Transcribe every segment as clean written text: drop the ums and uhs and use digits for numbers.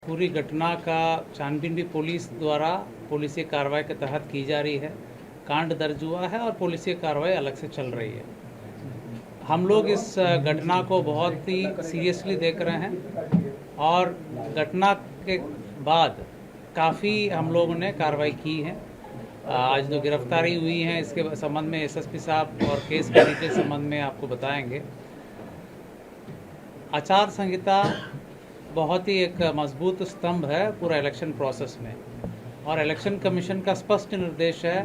पूरी घटना का छानबीन भी पुलिस द्वारा पुलिसी कार्रवाई के तहत की जा रही है। कांड दर्ज हुआ है और पुलिसी कार्रवाई अलग से चल रही है। हम लोग इस घटना को बहुत ही सीरियसली देख रहे हैं और घटना के बाद काफ़ी हम लोगों ने कार्रवाई की है। आज जो गिरफ्तारी हुई है इसके संबंध में एसएसपी साहब और केस के डिटेल संबंध में आपको बताएंगे। आचार संहिता बहुत ही एक मजबूत स्तंभ है पूरा इलेक्शन प्रोसेस में, और इलेक्शन कमीशन का स्पष्ट निर्देश है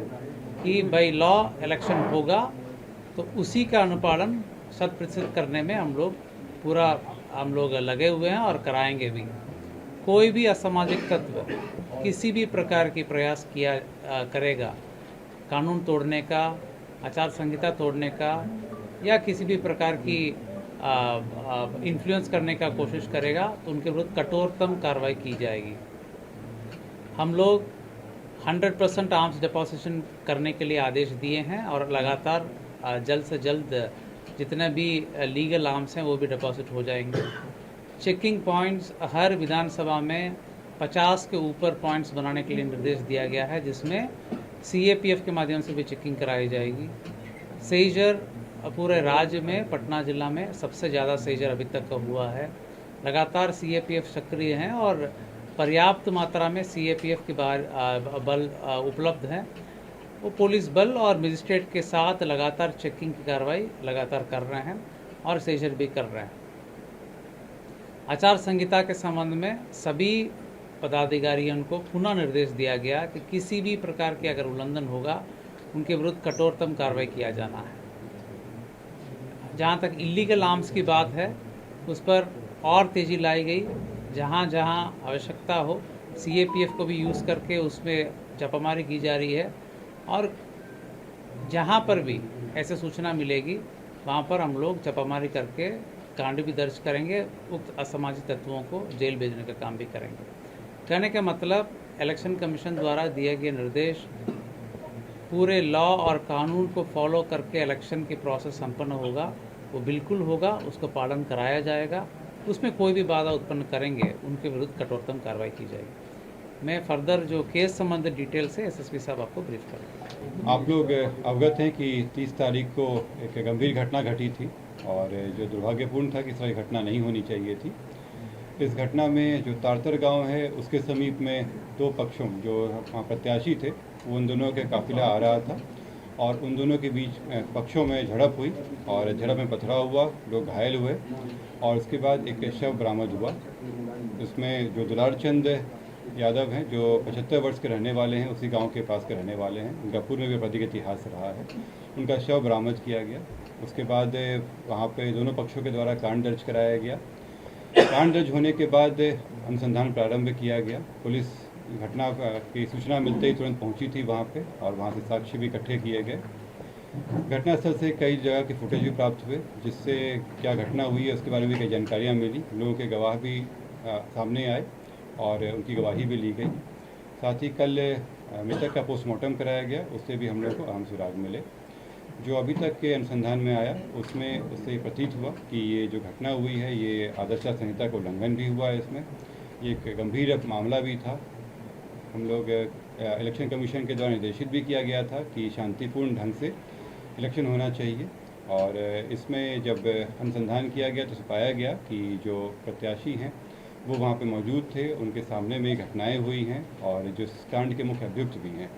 कि बाई लॉ इलेक्शन होगा तो उसी का अनुपालन 100% करने में हम लोग लगे हुए हैं और कराएंगे भी। कोई भी असामाजिक तत्व किसी भी प्रकार की प्रयास करेगा कानून तोड़ने का, आचार संहिता तोड़ने का या किसी भी प्रकार की इन्फ्लुएंस करने का कोशिश करेगा तो उनके विरुद्ध कठोरतम कार्रवाई की जाएगी। हम लोग 100% आर्म्स डिपोजिशन करने के लिए आदेश दिए हैं और लगातार जल्द से जल्द जितने भी लीगल आर्म्स हैं वो भी डिपॉजिट हो जाएंगे। चेकिंग पॉइंट्स हर विधानसभा में 50 के ऊपर पॉइंट्स बनाने के लिए निर्देश दिया गया है, जिसमें सीएपीएफ के माध्यम से भी चेकिंग कराई जाएगी। सेजर पूरे राज्य में पटना जिला में सबसे ज़्यादा सेजर अभी तक का हुआ है। लगातार सीएपीएफ सक्रिय हैं और पर्याप्त मात्रा में सीएपीएफ के बल उपलब्ध हैं। वो पुलिस बल और मजिस्ट्रेट के साथ लगातार चेकिंग की कार्रवाई लगातार कर रहे हैं और सेजर भी कर रहे हैं। आचार संहिता के संबंध में सभी पदाधिकारियों को पुनः निर्देश दिया गया कि किसी भी प्रकार के अगर उल्लंघन होगा उनके विरुद्ध कठोरतम कार्रवाई किया जाना है। जहाँ तक इलीगल आर्म्स की बात है उस पर और तेज़ी लाई गई। जहाँ जहाँ आवश्यकता हो सीएपीएफ को भी यूज़ करके उसमें छापामारी की जा रही है, और जहाँ पर भी ऐसे सूचना मिलेगी वहाँ पर हम लोग छापामारी करके कांड भी दर्ज करेंगे, उक्त असामाजिक तत्वों को जेल भेजने का काम भी करेंगे। कहने का मतलब इलेक्शन कमीशन द्वारा दिए गए निर्देश पूरे लॉ और कानून को फॉलो करके इलेक्शन की प्रोसेस संपन्न होगा, वो बिल्कुल होगा, उसको पालन कराया जाएगा। उसमें कोई भी बाधा उत्पन्न करेंगे उनके विरुद्ध कठोरतम कार्रवाई की जाएगी। मैं फर्दर जो केस संबंधित डिटेल से एसएसपी साहब आपको ब्रीफ करेंगे। आप लोग अवगत हैं कि 30 तारीख को एक गंभीर घटना घटी थी और जो दुर्भाग्यपूर्ण था कि इस तरह घटना नहीं होनी चाहिए थी। इस घटना में जो तारतर गांव है उसके समीप में दो पक्षों जो वहाँ प्रत्याशी थे वो उन दोनों के काफिला आ रहा था और उन दोनों के बीच पक्षों में झड़प हुई और झड़प में पथराव हुआ, लोग घायल हुए और उसके बाद एक शव बरामद हुआ। उसमें जो दुलार चंद यादव हैं जो 75 वर्ष के रहने वाले हैं, उसी गांव के पास के रहने वाले हैं, उनका पूर्व में भी आपराधिक इतिहास रहा है, उनका शव बरामद किया गया। उसके बाद वहाँ पे दोनों पक्षों के द्वारा कांड दर्ज कराया गया। कांड दर्ज होने के बाद अनुसंधान प्रारंभ किया गया। पुलिस घटना की सूचना मिलते ही तुरंत पहुंची थी वहाँ पे और वहाँ से साक्ष्य भी इकट्ठे किए गए। घटनास्थल से कई जगह के फुटेज भी प्राप्त हुए, जिससे क्या घटना हुई है उसके बारे में कई जानकारियाँ मिली। लोगों के गवाह भी सामने आए और उनकी गवाही भी ली गई। साथ ही कल मृतक का पोस्टमार्टम कराया गया, उससे भी हम लोग को अहम सुराग मिले। जो अभी तक के अनुसंधान में आया उसमें उससे प्रतीत हुआ कि ये जो घटना हुई है ये आदर्श संहिता का उल्लंघन भी हुआ है। इसमें ये एक गंभीर मामला भी था। हम लोग इलेक्शन कमीशन के द्वारा निर्देशित भी किया गया था कि शांतिपूर्ण ढंग से इलेक्शन होना चाहिए, और इसमें जब अनुसंधान किया गया तो पाया गया कि जो प्रत्याशी हैं वो वहाँ पे मौजूद थे, उनके सामने में घटनाएं हुई हैं और जो कांड के मुख्य अभियुक्त भी हैं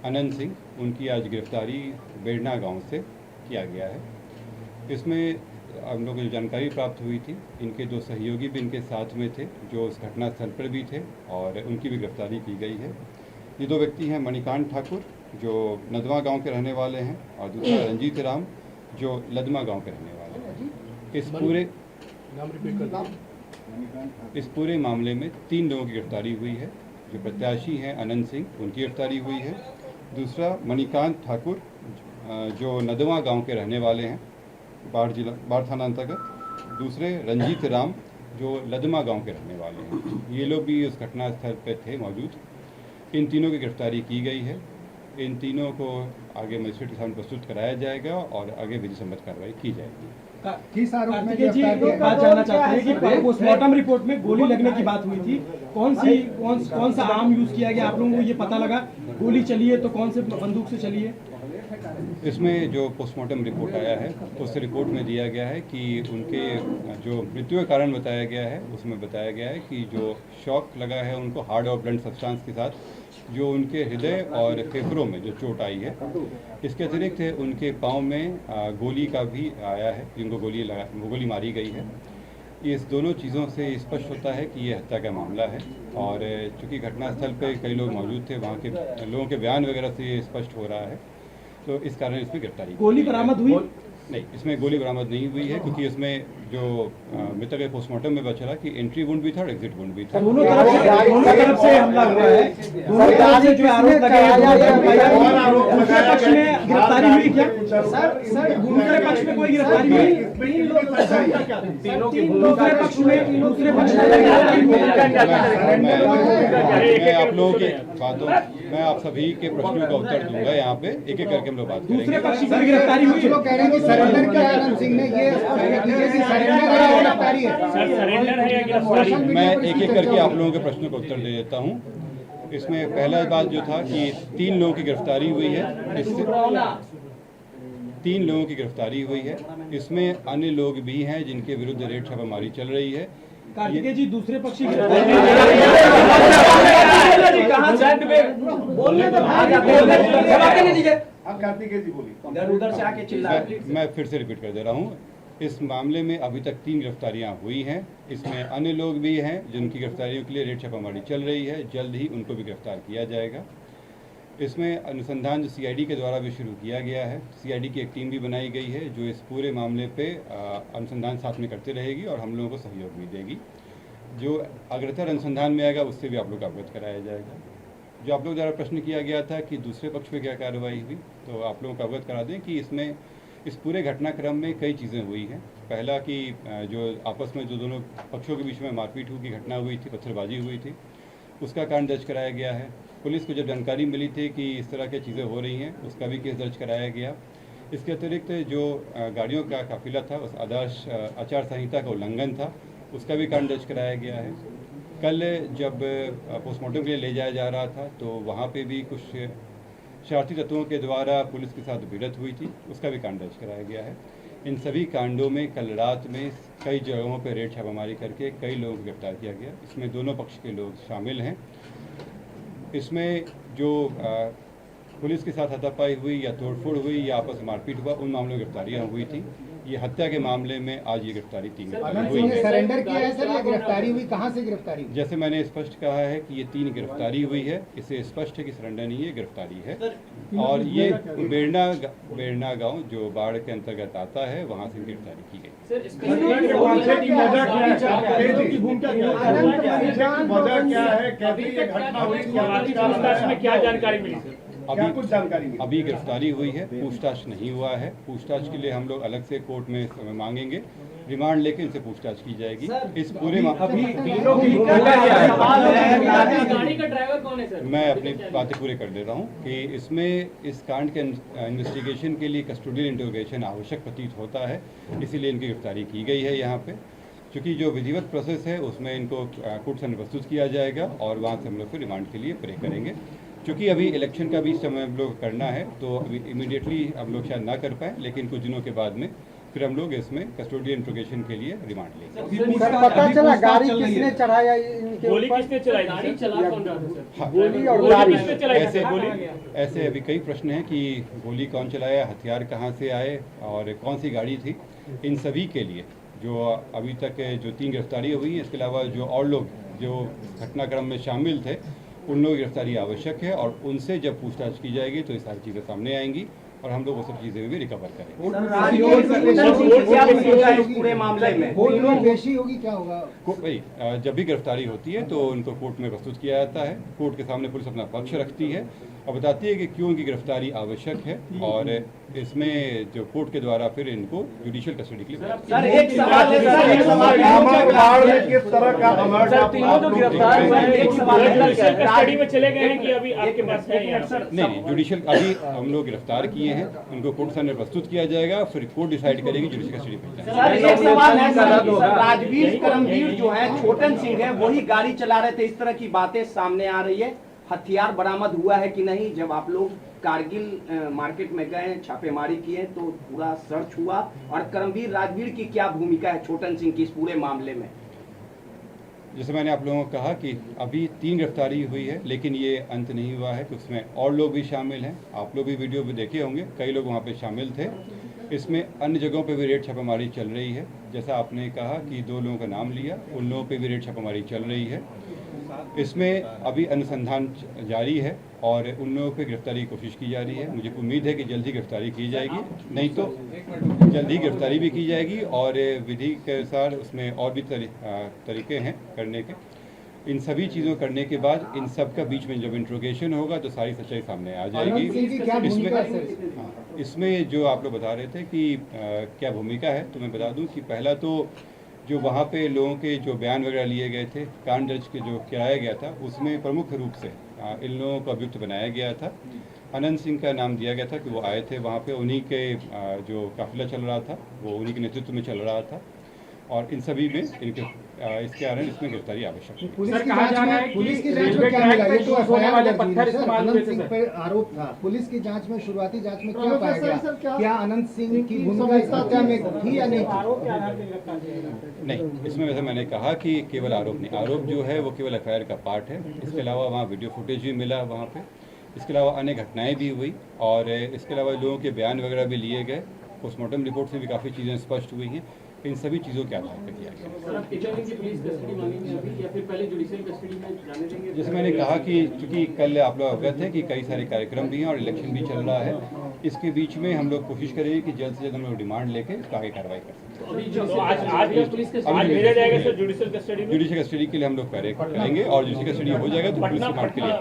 अनंत सिंह, उनकी आज गिरफ्तारी बेड़ना गांव से किया गया है। इसमें हम लोग को जो जानकारी प्राप्त हुई थी, इनके दो सहयोगी भी इनके साथ में थे जो उस घटनास्थल पर भी थे और उनकी भी गिरफ्तारी की गई है। ये दो व्यक्ति हैं मणिकांत ठाकुर जो नदवा गांव के रहने वाले हैं और दूसरा रंजीत राम जो लदमा गांव के रहने वाले हैं। इस पूरे मामले में 3 लोगों की गिरफ्तारी हुई है। जो प्रत्याशी हैं अनंत सिंह, उनकी गिरफ्तारी हुई है। दूसरा मणिकांत ठाकुर जो नदवा गांव के रहने वाले हैं, बाढ़ थाना अंतर्गत। दूसरे रंजीत राम जो लदमा गांव के रहने वाले हैं, ये लोग भी उस घटना स्थल पर थे मौजूद। इन तीनों की गिरफ्तारी की गई है। इन तीनों को आगे मजिस्ट्रेट के सामने प्रस्तुत कराया जाएगा और आगे विधि सम्मत कार्रवाई की जाएगी। किस आरोप में कार्तिकेय जी गिरफ्तार एक किया बात जानना चाहते हैं कि पोस्टमार्टम रिपोर्ट में गोली लगने की बात हुई थी, कौन सा आर्म यूज किया गया, आप लोगों को ये पता लगा? गोली चली है तो कौन से बंदूक से चली है? इसमें जो पोस्टमार्टम रिपोर्ट आया है उस रिपोर्ट में दिया गया है कि उनके जो मृत्यु का कारण बताया गया है उसमें बताया गया है कि जो शॉक लगा है उनको हार्ड और ब्लंट सब्सटेंस के साथ, जो उनके हृदय और फेफड़ों में जो चोट आई है, इसके अतिरिक्त उनके पाँव में गोली का भी आया है, जिनको गोली मारी गई है। इस दोनों चीज़ों से स्पष्ट होता है कि ये हत्या का मामला है। और चूँकि घटनास्थल पे कई लोग मौजूद थे, वहाँ के लोगों के बयान वगैरह से ये स्पष्ट हो रहा है, तो इस कारण इसमें गिरफ्तारी। गोली बरामद हुई? नहीं, इसमें गोली बरामद नहीं हुई है, क्योंकि इसमें जो मृतक के पोस्टमार्टम में बचा कि एंट्री वुंड भी था और एग्जिट वुंड भी था। दोनों तरफ से हमला हुआ है, दोनों तरफ से जो आरोप लगे हैं, दूसरे पक्ष में गिरफ्तारी हुई क्या? सर दूसरे पक्ष में कोई गिरफ्तारी हुई? दूसरे पक्ष मैं आप लोगों की बातों, मैं आप सभी के प्रश्नों का उत्तर दूंगा। यहाँ पे एक एक करके हम लोग बात करेंगे। दूसरे पक्ष की गिरफ्तारी हुई? लोग कह रहे हैं कि सरेंडर किया है सिंह ने, ये सरेंडर है या गिरफ्तारी है? सरेंडर है या गिरफ्तारी? मैं एक एक करके आप लोगों के प्रश्नों का उत्तर दे देता हूँ। इसमें पहला बात जो था कि 3 लोगों की गिरफ्तारी हुई है, इससे 3 लोगों की गिरफ्तारी हुई है। इसमें अन्य लोग भी हैं जिनके विरुद्ध रेड छापामारी चल रही है। कार्तिकेय जी दूसरे पक्ष की कार्तिकेय जी बोलिए। उधर से आके चिल्ला। मैं फिर से रिपीट कर दे रहा हूँ, इस मामले में अभी तक 3 गिरफ्तारियां हुई हैं। इसमें अन्य लोग भी हैं जिनकी गिरफ्तारियों के लिए रेड छापामारी चल रही है, जल्द ही उनको भी गिरफ्तार किया जाएगा। इसमें अनुसंधान जो CID के द्वारा भी शुरू किया गया है, CID की एक टीम भी बनाई गई है जो इस पूरे मामले पे अनुसंधान साथ में करती रहेगी और हम लोगों को सहयोग भी देगी। जो अग्रतर अनुसंधान में आएगा उससे भी आप लोग को अवगत कराया जाएगा। जो आप लोग द्वारा प्रश्न किया गया था कि दूसरे पक्ष में क्या कार्रवाई हुई, तो आप लोगों को अवगत करा दें कि इसमें इस पूरे घटनाक्रम में कई चीज़ें हुई हैं। पहला कि जो आपस में जो दोनों पक्षों के बीच में मारपीट की घटना हुई थी, पत्थरबाजी हुई थी, उसका कारण दर्ज कराया गया है। पुलिस को जब जानकारी मिली थी कि इस तरह की चीज़ें हो रही हैं, उसका भी केस दर्ज कराया गया। इसके अतिरिक्त जो गाड़ियों का काफिला था, उस आदर्श आचार संहिता का उल्लंघन था, उसका भी कारण दर्ज कराया गया है। कल जब पोस्टमार्टम के लिए ले जाया जा रहा था तो वहाँ पे भी कुछ शरारती तत्वों के द्वारा पुलिस के साथ भिड़ंत हुई थी, उसका भी कांड दर्ज कराया गया है। इन सभी कांडों में कल रात में कई जगहों पर रेड छापामारी करके कई लोगों को गिरफ्तार किया गया। इसमें दोनों पक्ष के लोग शामिल हैं। इसमें जो पुलिस के साथ हाथापाई हुई या तोड़फोड़ हुई या आपस में मारपीट हुआ, उन मामलों में गिरफ्तारियाँ हुई थी। ये हत्या के मामले में आज ये गिरफ्तारी 3 हुई है। सरेंडर किया है सर या गिरफ्तारी हुई? कहाँ से गिरफ्तारी हुई? जैसे मैंने स्पष्ट कहा है कि ये 3 गिरफ्तारी हुई है, इससे स्पष्ट है कि सरेंडर नहीं है, गिरफ्तारी है। और ये बेरना गांव जो बाढ़ के अंतर्गत आता है, वहाँ से गिरफ्तारी की गई। क्या जानकारी मिली सर? अभी गिरफ्तारी हुई है, पूछताछ नहीं हुआ है। पूछताछ के लिए हम लोग अलग से कोर्ट में समय मांगेंगे, रिमांड लेके इनसे पूछताछ की जाएगी। इस पूरे गाड़ी का ड्राइवर कौन है सर? मैं अपनी बातें पूरे कर दे रहा हूँ कि इसमें इस कांड के इन्वेस्टिगेशन के लिए कस्टोडियल इंटरोगेशन आवश्यक प्रतीत होता है, इसीलिए इनकी गिरफ्तारी की गई है यहाँ पे। क्योंकि जो विधिवत प्रोसेस है उसमें इनको कोर्ट से प्रस्तुत किया जाएगा और वहाँ से हम लोग फिर रिमांड के लिए प्रे करेंगे। क्योंकि अभी इलेक्शन का भी समय हम लोग करना है, तो अभी इमीडिएटली हम लोग शायद ना कर पाए, लेकिन कुछ दिनों के बाद में फिर हम लोग इसमें कस्टोडियल इंट्रोगेशन के लिए रिमांड लेंगे। पता चला गाड़ी किसने चढ़ाया इनके गोली ऊपर? किसने चलाई? गाड़ी चला कौन रहा था सर? हाँ, गोली और गोली गाड़ी किसने चलाई? ऐसे अभी कई प्रश्न हैं कि गोली कौन चलाया, हथियार कहाँ से आए और कौन सी गाड़ी थी। इन सभी के लिए जो अभी तक जो 3 गिरफ्तारी हुई हैं, इसके अलावा जो और लोग जो घटनाक्रम में शामिल थे, उन लोगों की गिरफ्तारी आवश्यक है और उनसे जब पूछताछ की जाएगी तो ये सारी चीज़ें सामने आएंगी और हम लोग वो सब चीज़ें भी रिकवर करेंगे। पूरे मामले में कोई पेशी होगी, क्या होगा? भाई जब भी गिरफ्तारी होती है तो उनको कोर्ट में प्रस्तुत किया जाता है। कोर्ट के सामने पुलिस अपना पक्ष रखती है और बताती है कि क्यों इनकी गिरफ्तारी आवश्यक है और इसमें जो कोर्ट के द्वारा फिर इनको जुडिशियल कस्टडी के लिए सर एक सवाल है सर, एक सवाल है किस तरह का सर, तीनों जो गिरफ्तार हुए हैं, एक सवाल है कस्टडी में चले गए हैं कि अभी आपके पास है यहाँ? नहीं, जुडिशियल अभी हम लोग गिरफ्तार किए हैं, उनको कोर्ट सामने प्रस्तुत किया जाएगा, फिर कोर्ट डिसाइड करेगी जुडिशियल कस्टडी में जाएगा। सर एक सवाल है सर, राजवीर करमवीर जो है छोटन सिंह है वही गाड़ी चला रहे थे, इस तरह की बातें सामने आ रही है। हथियार बरामद हुआ है कि नहीं? जब आप लोग कारगिल मार्केट में गए, छापेमारी किए तो पूरा सर्च हुआ, और करमवीर राजवीर की क्या भूमिका है छोटन सिंह की इस पूरे मामले में? जैसे मैंने आप लोगों को कहा कि अभी 3 गिरफ्तारी हुई है, लेकिन ये अंत नहीं हुआ है, उसमें और लोग भी शामिल हैं। आप लोग भी वीडियो में देखे होंगे, कई लोग वहाँ पे शामिल थे। इसमें अन्य जगहों पे भी रेड छापेमारी चल रही है। जैसा आपने कहा कि 2 लोगों का नाम लिया, उन लोगों पे भी रेड छापेमारी चल रही है। इसमें अभी अनुसंधान जारी है और उन लोगों पे गिरफ्तारी की कोशिश की जा रही है। मुझे उम्मीद है कि जल्दी गिरफ्तारी की जाएगी, नहीं तो जल्दी गिरफ्तारी भी की जाएगी और विधि के अनुसार उसमें और भी तरीके हैं करने के। इन सभी चीज़ों करने के बाद इन सब का बीच में जब इंट्रोगेशन होगा तो सारी सच्चाई सामने आ जाएगी। इसमें जो आप लोग बता रहे थे कि क्या भूमिका है, तो मैं बता दूं कि पहला तो जो वहाँ पे लोगों के जो बयान वगैरह लिए गए थे, कांड दर्ज के जो कराया गया था, उसमें प्रमुख रूप से इन लोगों को अभियुक्त बनाया गया था। अनंत सिंह का नाम दिया गया था कि वो आए थे वहाँ पे, उन्हीं के जो काफिला चल रहा था वो उन्हीं के नेतृत्व में चल रहा था और इन सभी में इनके इसके कारण इसमें गिरफ्तारी आवश्यक है। पुलिस की जांच में क्या मिला? ये तो एफआईआर दर्ज हुई है। अनंत सिंह पर आरोप था, पुलिस की जांच में शुरुआती जांच में क्या पाया गया? क्या अनंत सिंह की भूमिका इस हत्या में थी या नहीं थी? नहीं, इसमें वैसे मैंने कहा कि केवल आरोप नहीं, आरोप जो है वो केवल एफआईआर का पार्ट है। इसके अलावा वहाँ वीडियो फुटेज भी मिला वहाँ पे, इसके अलावा अन्य घटनाएं भी हुई और इसके अलावा लोगों के बयान वगैरह भी लिए गए। पोस्टमार्टम रिपोर्ट से भी काफ़ी चीज़ें स्पष्ट हुई हैं। इन सभी चीज़ों के आधार पर किया गया। सर, आप कितने दिन की पुलिस कस्टडी मांगेंगे अभी या फिर पहले जुडिशियल कस्टडी में जाने देंगे? जैसे मैंने कहा कि चूंकि कल आप लोग अवगत हैं कि कई सारे कार्यक्रम भी हैं और इलेक्शन भी चल रहा है, इसके बीच में हम लोग कोशिश करेंगे कि जल्द से जल्द हम लोग डिमांड लेके इसका आगे कार्रवाई कर सकते अभी जो आज पुलिस कस्टडी भेजा जाएगा सर जुडिशियल कस्टडी हैं। में? जुडिशियल कस्टडी के लिए हम लोग कार्य करेंगे और जुडिशियल कस्टडी हो जाएगा तो पुलिस रिमांड के लिए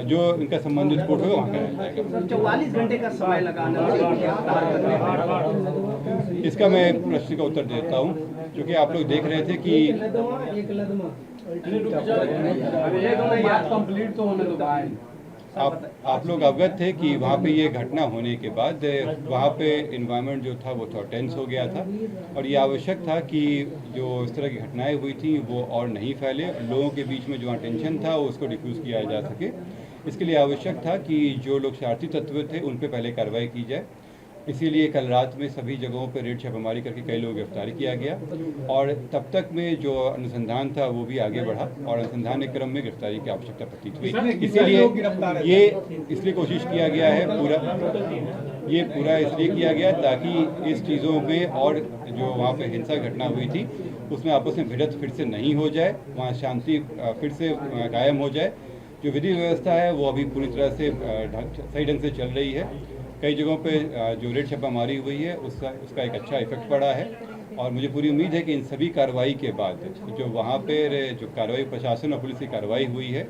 जो इनका संबंधित कोर्ट होगा वहाँ कराया जाएगा। 44 घंटे का समय लगा इसका मैं प्रश्न का उत्तर देता हूँ, क्योंकि आप लोग देख रहे थे कि कंप्लीट तो होने दो। आप लोग अवगत थे कि वहाँ पे ये घटना होने के बाद वहाँ पे इन्वायरमेंट जो था वो थोड़ा टेंस हो गया था और ये आवश्यक था कि जो इस तरह की घटनाएं हुई थी वो और नहीं फैले, लोगों के बीच में जो वहाँ टेंशन था वो उसको डिफ्यूज़ किया जा सके। इसके लिए आवश्यक था कि जो लोग शरारती तत्व थे उन पे पहले कार्रवाई की जाए। इसीलिए कल रात में सभी जगहों पर रेड छापेमारी करके कई लोगों को गिरफ्तार किया गया और तब तक में जो अनुसंधान था वो भी आगे बढ़ा और अनुसंधान के क्रम में गिरफ्तारी की आवश्यकता प्रतीत हुई। इसीलिए ये इसलिए कोशिश किया गया है पूरा इसलिए किया गया ताकि इस चीज़ों में और जो वहाँ पे हिंसा घटना हुई थी उसमें आपस में भिड़त फिर से नहीं हो जाए, वहाँ शांति फिर से कायम हो जाए। जो विधि व्यवस्था है वो अभी पूरी तरह से सही ढंग से चल रही है। कई जगहों पे जो रेड छापामारी हुई है उसका एक अच्छा इफेक्ट पड़ा है और मुझे पूरी उम्मीद है कि इन सभी कार्रवाई के बाद जो वहाँ पे जो कार्रवाई प्रशासन और पुलिस की कार्रवाई हुई है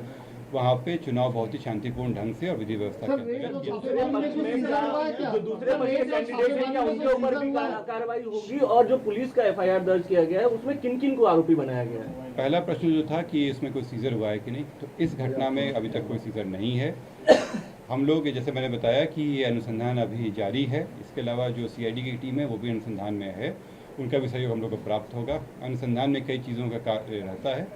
वहाँ पे चुनाव बहुत ही शांतिपूर्ण ढंग से और विधि व्यवस्था के अंतर्गत किया। दूसरे कैंडिडेट हैं क्या उनके ऊपर भी कार्रवाई होगी? और जो पुलिस का एफआईआर दर्ज किया गया है उसमें किन किन को आरोपी बनाया गया है? पहला प्रश्न जो था कि इसमें कोई सीजर हुआ है कि नहीं, तो इस घटना में अभी तक कोई सीजर नहीं है। हम लोग जैसे मैंने बताया कि ये अनुसंधान अभी जारी है। इसके अलावा जो सीआईडी की टीम है वो भी अनुसंधान में है, उनका भी सहयोग हम लोग को प्राप्त होगा। अनुसंधान में कई चीज़ों का कार्य रहता है,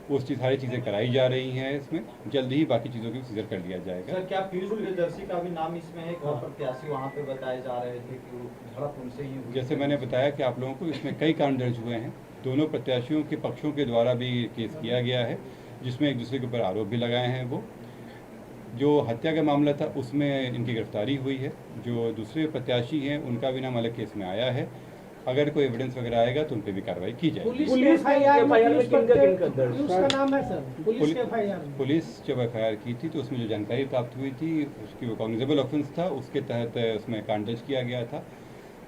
वो सारी चीज़ें कराई जा रही हैं। इसमें जल्दी ही बाकी चीज़ों की सीजर कर लिया जाएगा। सर, क्या पीयूष प्रियदर्शी का भी नाम इसमें है? और प्रत्याशी वहाँ पे बताए जा रहे थे कि झड़प उनसे ही हुई। जैसे मैंने बताया कि आप लोगों को इसमें कई कांड दर्ज हुए हैं, दोनों प्रत्याशियों के पक्षों के द्वारा भी केस किया गया है जिसमें एक दूसरे के ऊपर आरोप भी लगाए हैं। वो जो हत्या का मामला था उसमें इनकी गिरफ्तारी हुई है। जो दूसरे प्रत्याशी हैं उनका भी नाम अलग केस में आया है। अगर कोई एविडेंस वगैरह आएगा तो उन पर भी कार्रवाई की जाएगी। पुलिस जब एफआईआर की थी तो उसमें जो जानकारी प्राप्त हुई थी उसकी वो कॉग्निजेबल ऑफेंस था, उसके तहत उसमें कांड दर्ज किया गया था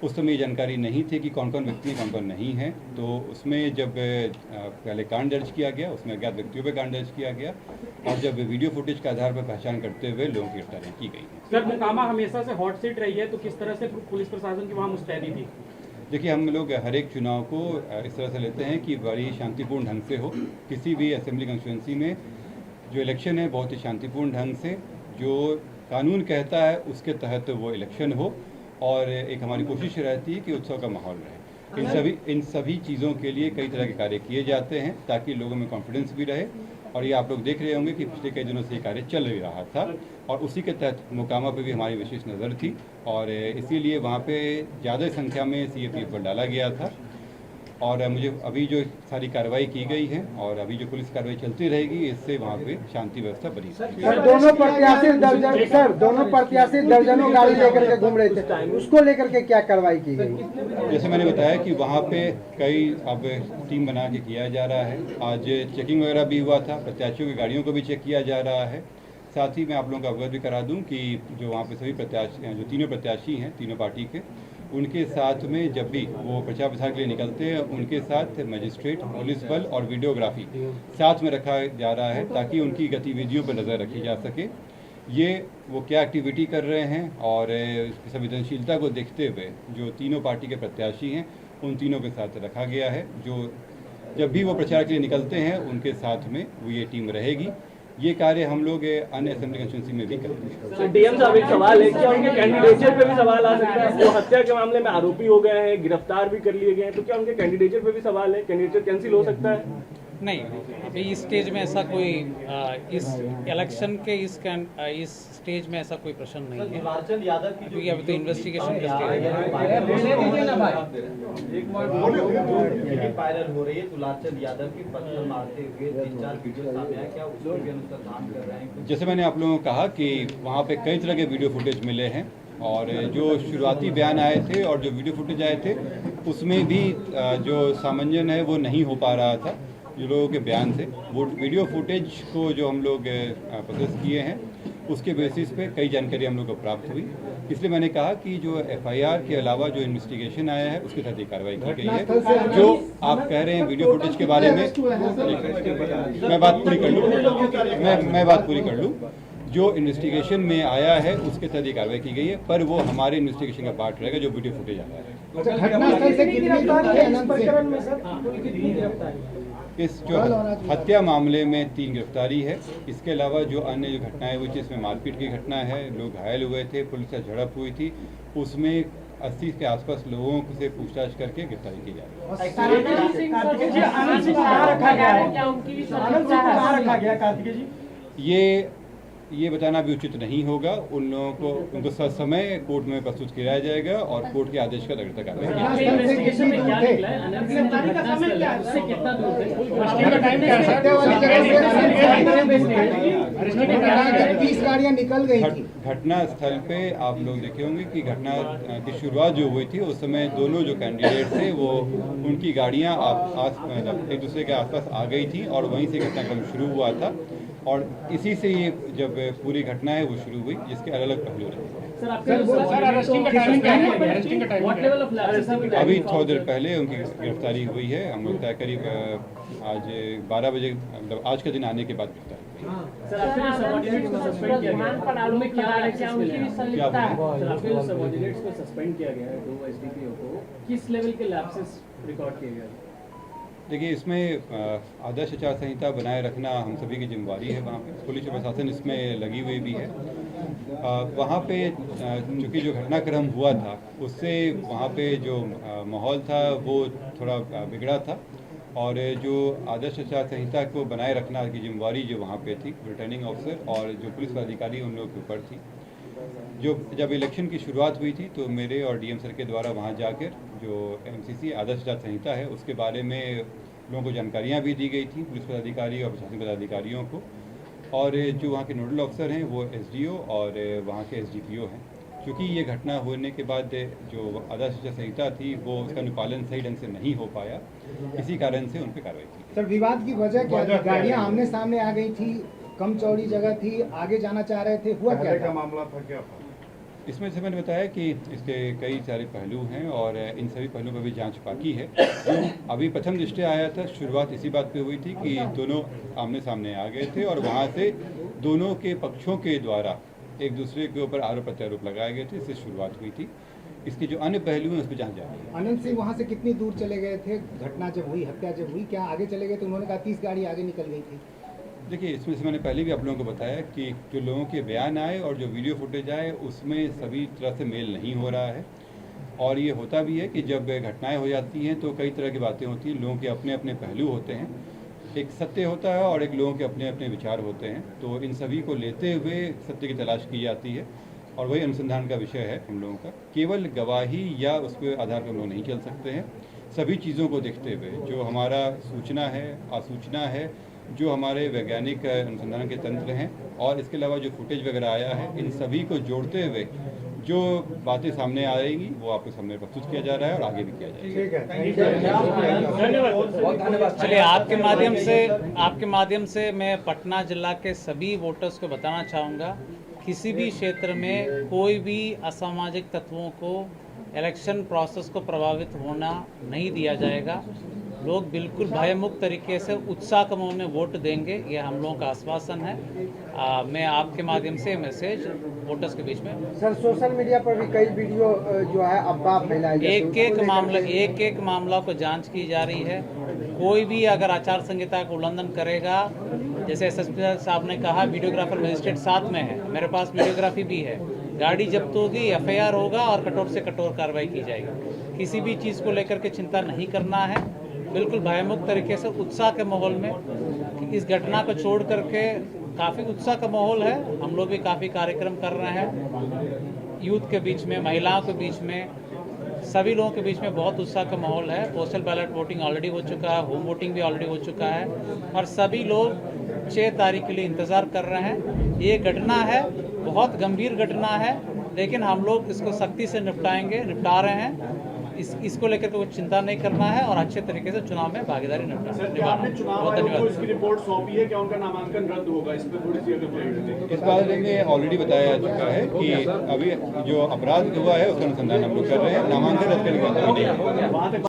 उस समय ये जानकारी नहीं थी कि कौन कौन व्यक्ति हैं, कौन कौन नहीं है। तो उसमें जब पहले कांड दर्ज किया गया, उसमें अज्ञात व्यक्तियों पर कांड दर्ज किया गया और जब वीडियो फुटेज के आधार पर पहचान करते हुए लोगों की गिरफ्तारी की गई है। सर, मोकामा हमेशा से हॉट सीट रही है, तो किस तरह से पुलिस प्रशासन की वहाँ मुस्तैदी थी? देखिए, हम लोग हर एक चुनाव को इस तरह से लेते हैं कि बड़ी शांतिपूर्ण ढंग से हो। किसी भी असेंबली कंस्टिट्यूंसी में जो इलेक्शन है बहुत ही शांतिपूर्ण ढंग से, जो कानून कहता है उसके तहत वो इलेक्शन हो और एक हमारी कोशिश रहती है कि उत्सव का माहौल रहे। इन सभी चीज़ों के लिए कई तरह के कार्य किए जाते हैं ताकि लोगों में कॉन्फिडेंस भी रहे। और ये आप लोग देख रहे होंगे कि पिछले कई दिनों से ये कार्य चल ही रहा था और उसी के तहत मोकामा पे भी हमारी विशेष नज़र थी और इसीलिए वहाँ पे ज़्यादा संख्या में CAPF बल डाला गया था। और मुझे अभी जो सारी कार्रवाई की गई है और अभी जो पुलिस कार्रवाई चलती रहेगी, इससे वहाँ पे शांति व्यवस्था बनी। सर, दोनों प्रत्याशी दर्जनों गाड़ी लेकर के घूम रहे थे, उसको लेकर के क्या कार्रवाई की गई? जैसे मैंने बताया कि वहाँ पे कई अब टीम बना के किया जा रहा है। आज चेकिंग वगैरह भी हुआ था, प्रत्याशियों की गाड़ियों को भी चेक किया जा रहा है। साथ ही मैं आप लोगों को अवगत भी करा दूं कि जो वहाँ पे सभी प्रत्याशी, जो तीनों प्रत्याशी हैं तीनों पार्टी के, उनके साथ में जब भी वो प्रचार प्रसार के लिए निकलते हैं, उनके साथ मजिस्ट्रेट, पुलिस बल और वीडियोग्राफी साथ में रखा जा रहा है ताकि उनकी गतिविधियों पर नज़र रखी जा सके। ये वो क्या एक्टिविटी कर रहे हैं और संवेदनशीलता को देखते हुए जो तीनों पार्टी के प्रत्याशी हैं उन तीनों के साथ रखा गया है। जो जब भी वो प्रचार के लिए निकलते हैं उनके साथ में वो ये टीम रहेगी। ये कार्य हम लोग अन्य असेंबली कंस्टिट्यूंसी में भी करते हैं। डीएम साहब, एक सवाल है, क्या उनके कैंडिडेचर पे भी सवाल आ सकता है? वो हत्या के मामले में आरोपी हो गए हैं, गिरफ्तार भी कर लिए गए हैं, तो क्या उनके कैंडिडेचर पे भी सवाल है? कैंडिडेचर कैंसिल हो सकता है? नहीं, अभी इस स्टेज में ऐसा कोई इस इलेक्शन के इस स्टेज में ऐसा कोई प्रश्न नहीं है, दुलारचंद यादव की क्योंकि अभी तो इन्वेस्टिगेशन के स्टेज है। वायरल हो रही है दुलारचंद यादव की पत्थर मारते हुए 3-4 वीडियो सामने आए, क्या उसको भी अनुसंधान कर रहे हैं? जैसे मैंने आप लोगों को कहा कि वहाँ पे कई तरह के वीडियो फुटेज मिले हैं और जो शुरुआती बयान आए थे और जो वीडियो फुटेज आए थे उसमें भी जो सामंजन है वो नहीं हो पा रहा था जो लोगों के बयान से। वो वीडियो फुटेज को जो हम लोग प्रोसेस किए हैं उसके बेसिस पे कई जानकारी हम लोग को प्राप्त हुई। इसलिए मैंने कहा कि जो FIR के अलावा जो इन्वेस्टिगेशन आया है उसके तहत कार्रवाई की गई है। जो आप कह रहे हैं वीडियो फुटेज के बारे में, मैं बात पूरी कर लूँ, मैं बात पूरी कर लूँ। जो इन्वेस्टिगेशन में आया है उसके तहत कार्रवाई की गई है, पर वो हमारे इन्वेस्टिगेशन का पार्ट रहेगा जो वीडियो फुटेज आया है। इस जो हत्या मामले में 3 गिरफ्तारी है। इसके अलावा जो अन्य जो घटनाएं हुई थी, इसमें मारपीट की घटना है, लोग घायल हुए थे, पुलिस से झड़प हुई थी, उसमें 80 के आसपास लोगों से पूछताछ करके गिरफ्तारी की जा रही है। ये बताना भी उचित नहीं होगा। उन लोगों को उनको समय कोर्ट में प्रस्तुत किया जाएगा और कोर्ट के आदेश का अगली कार्रवाई की जाएगी। घटना स्थल पे आप लोग देखे होंगे कि घटना की शुरुआत जो हुई थी उस समय दोनों जो कैंडिडेट थे वो उनकी गाड़ियां एक दूसरे के आसपास आ गई थी और वहीं से घटनाक्रम शुरू हुआ था और इसी से ये जब पूरी घटना है वो शुरू हुई, जिसके अलग अलग पहलू रहे। अभी थोड़ी देर पहले उनकी गिरफ्तारी हुई है। हम लोग तय करीब आज 12 बजे, मतलब आज का दिन आने के बाद गिरफ्तारी किस लेवल के लैप्सेस रिकॉर्ड किए गए? देखिए, इसमें आदर्श आचार संहिता बनाए रखना हम सभी की जिम्मेदारी है। वहाँ पे पुलिस प्रशासन इसमें लगी हुई भी है। वहाँ पे चूँकि जो घटनाक्रम हुआ था उससे वहाँ पे जो माहौल था वो थोड़ा बिगड़ा था और जो आदर्श आचार संहिता को बनाए रखना की जिम्मेदारी जो वहाँ पे थी रिटर्निंग ऑफिसर और जो पुलिस अधिकारी उन लोगों के ऊपर थी। जो जब इलेक्शन की शुरुआत हुई थी तो मेरे और DM सर के द्वारा वहाँ जाकर जो MCC आदर्श आचार संहिता है उसके बारे में लोगों को जानकारियाँ भी दी गई थी, पुलिस पदाधिकारी और प्रशासनिक पदाधिकारियों को। और जो वहाँ के नोडल अफसर हैं वो SDO और वहाँ के SDPO हैं। क्योंकि ये घटना होने के बाद जो आदर्श आचार संहिता थी वो उसका अनुपालन सही ढंग से नहीं हो पाया, इसी कारण से उन पर कार्रवाई की। सर, विवाद की वजह क्या थी? गाड़ियाँ आमने सामने आ गई थी, कम चौड़ी जगह थी, आगे जाना चाह रहे थे, हुआ क्या था? मामला था क्या? इसमें से मैंने बताया कि इसके कई सारे पहलू हैं और इन सभी पहलुओं पर भी जांच बाकी है। अभी प्रथम दृष्टया आया था, शुरुआत इसी बात पे हुई थी कि दोनों आमने सामने आ गए थे और वहाँ से दोनों के पक्षों के द्वारा एक दूसरे के ऊपर आरोप प्रत्यारोप लगाए गए थे, इससे शुरुआत हुई थी। इसके जो अन्य पहलू हैं उस पर जांच जारी है। अनंत सिंह वहाँ से कितनी दूर चले गए थे घटना जब हुई, हत्या जब हुई, क्या आगे चले गए थे? उन्होंने कहा 30 गाड़ी आगे निकल गई थी। देखिए, इसमें से मैंने पहले भी आप लोगों को बताया कि जो लोगों के बयान आए और जो वीडियो फुटेज आए उसमें सभी तरह से मेल नहीं हो रहा है। और ये होता भी है कि जब घटनाएं हो जाती हैं तो कई तरह की बातें होती हैं, लोगों के अपने अपने पहलू होते हैं, एक सत्य होता है और एक लोगों के अपने अपने विचार होते हैं। तो इन सभी को लेते हुए सत्य की तलाश की जाती है और वही अनुसंधान का विषय है हम लोगों का। केवल गवाही या उसके आधार पर हम लोग नहीं चल सकते हैं। सभी चीज़ों को देखते हुए जो हमारा सूचना है, आसूचना है, जो हमारे वैज्ञानिक अनुसंधान के तंत्र हैं और इसके अलावा जो फुटेज वगैरह आया है, इन सभी को जोड़ते हुए जो बातें सामने आ रही वो आपके सामने प्रस्तुत किया जा रहा है और आगे भी किया जाएगा। धन्यवाद। चलिए, आपके माध्यम से मैं पटना जिला के सभी वोटर्स को बताना चाहूँगा, किसी भी क्षेत्र में कोई भी असामाजिक तत्वों को इलेक्शन प्रोसेस को प्रभावित होना नहीं दिया जाएगा। लोग बिल्कुल भयमुक्त तरीके से उत्साह के माहौल में वोट देंगे, ये हम लोगों का आश्वासन है। मैं आपके माध्यम से मैसेज वोटर्स के बीच में। सर, सोशल मीडिया पर भी कई वीडियो जो है अफवाह फैलाई जाती है, एक एक मामला को जांच की जा रही है। कोई भी अगर आचार संहिता का उल्लंघन करेगा, जैसे एसएसपी साहब ने कहा, वीडियोग्राफर मजिस्ट्रेट साथ में है, मेरे पास वीडियोग्राफी भी है, गाड़ी जब्त होगी, एफआईआर होगा और कठोर से कठोर कार्रवाई की जाएगी। किसी भी चीज़ को लेकर के चिंता नहीं करना है, बिल्कुल भयमुक्त तरीके से उत्साह के माहौल में इस घटना को छोड़ करके, काफ़ी उत्साह का माहौल है, हम लोग भी काफ़ी कार्यक्रम कर रहे हैं यूथ के बीच में, महिलाओं के बीच में, सभी लोगों के बीच में बहुत उत्साह का माहौल है। पोस्टल बैलेट वोटिंग ऑलरेडी हो चुका है, होम वोटिंग भी ऑलरेडी हो चुका है और सभी लोग 6 तारीख के लिए इंतज़ार कर रहे हैं। ये घटना है, बहुत गंभीर घटना है, लेकिन हम लोग इसको सख्ती से निपटा रहे हैं। इसको लेकर के कुछ चिंता नहीं करना है और अच्छे तरीके से चुनाव में भागीदारी निभाना। बहुत धन्यवाद। इसकी रिपोर्ट सौंपी है, क्या उनका नामांकन रद्द होगा? इस पर थोड़ी सी अगर इस बारे में ऑलरेडी बताया जा चुका है कि अभी जो अपराध हुआ है उसका अनुसंधान हम लोग कर रहे हैं, नामांकन रद्द करने का नहीं है। वहाँ तक